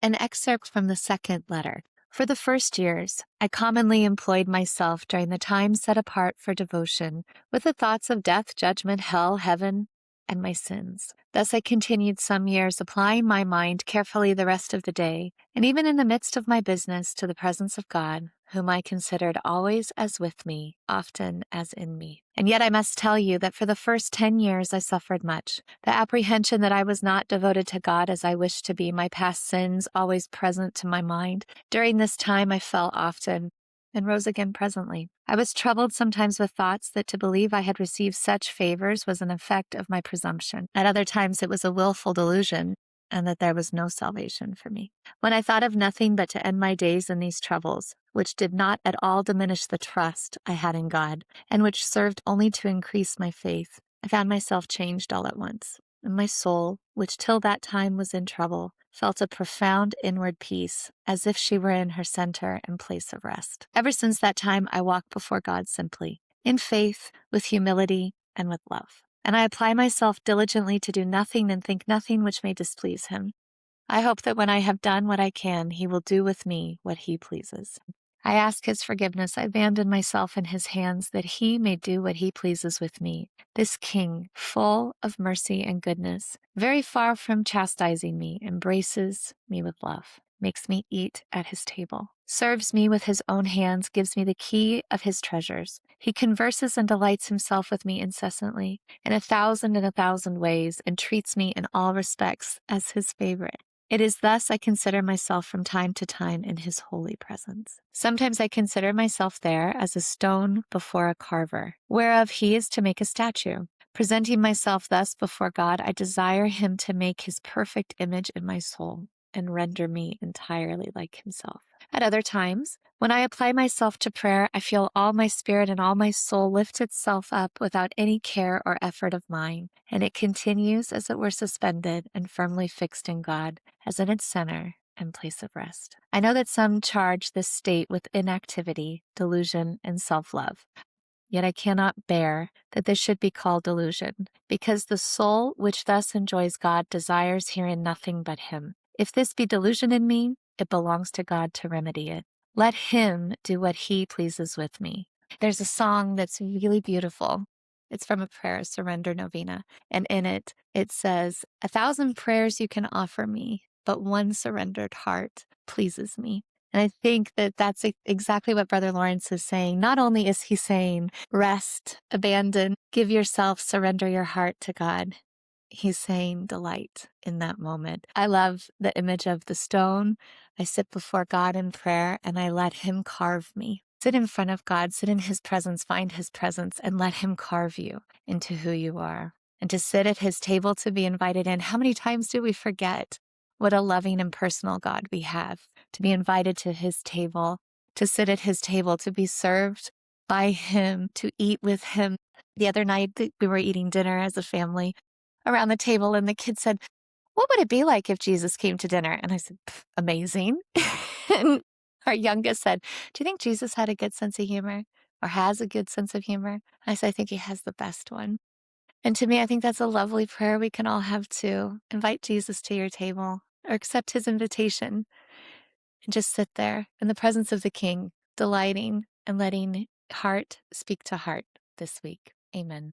An excerpt from the second letter. For the first years, I commonly employed myself during the time set apart for devotion with the thoughts of death, judgment, hell, heaven, and my sins. Thus I continued some years applying my mind carefully the rest of the day, and even in the midst of my business, to the presence of God, whom I considered always as with me, often as in me. And yet I must tell you that for the first 10 years I suffered much. The apprehension that I was not devoted to God as I wished to be, my past sins always present to my mind. During this time I fell often and rose again presently. I was troubled sometimes with thoughts that to believe I had received such favors was an effect of my presumption. At other times it was a willful delusion, and that there was no salvation for me. When I thought of nothing but to end my days in these troubles, which did not at all diminish the trust I had in God, and which served only to increase my faith, I found myself changed all at once. And my soul, which till that time was in trouble, felt a profound inward peace, as if she were in her center and place of rest. Ever since that time, I walk before God simply, in faith, with humility, and with love. And I apply myself diligently to do nothing and think nothing which may displease him. I hope that when I have done what I can, he will do with me what he pleases. I ask his forgiveness. I abandon myself in his hands that he may do what he pleases with me. This king, full of mercy and goodness, very far from chastising me, embraces me with love, makes me eat at his table, serves me with his own hands, gives me the key of his treasures. He converses and delights himself with me incessantly, in 1,000 ways, and treats me in all respects as his favorite. It is thus I consider myself from time to time in his holy presence. Sometimes I consider myself there as a stone before a carver, whereof he is to make a statue. Presenting myself thus before God, I desire him to make his perfect image in my soul and render me entirely like himself. At other times, when I apply myself to prayer, I feel all my spirit and all my soul lift itself up without any care or effort of mine, and it continues as it were suspended and firmly fixed in God, as in its center and place of rest. I know that some charge this state with inactivity, delusion, and self-love. Yet I cannot bear that this should be called delusion, because the soul which thus enjoys God desires herein nothing but him. If this be delusion in me, it belongs to God to remedy it. Let him do what he pleases with me. There's a song that's really beautiful. It's from a prayer, Surrender Novena. And in it, it says, 1,000 prayers you can offer me, but one surrendered heart pleases me. And I think that that's exactly what Brother Lawrence is saying. Not only is he saying, rest, abandon, give yourself, surrender your heart to God. He's saying delight in that moment. I love the image of the stone. I sit before God in prayer and I let him carve me. Sit in front of God, sit in his presence, find his presence, and let him carve you into who you are. And to sit at his table, to be invited in. How many times do we forget what a loving and personal God we have? To be invited to his table, to sit at his table, to be served by him, to eat with him. The other night we were eating dinner as a family around the table, and the kid said, what would it be like if Jesus came to dinner? And I said, amazing. And our youngest said, do you think Jesus had a good sense of humor or has a good sense of humor? I said, I think he has the best one. And to me, I think that's a lovely prayer we can all have too. Invite Jesus to your table or accept his invitation and just sit there in the presence of the King, delighting and letting heart speak to heart this week. Amen.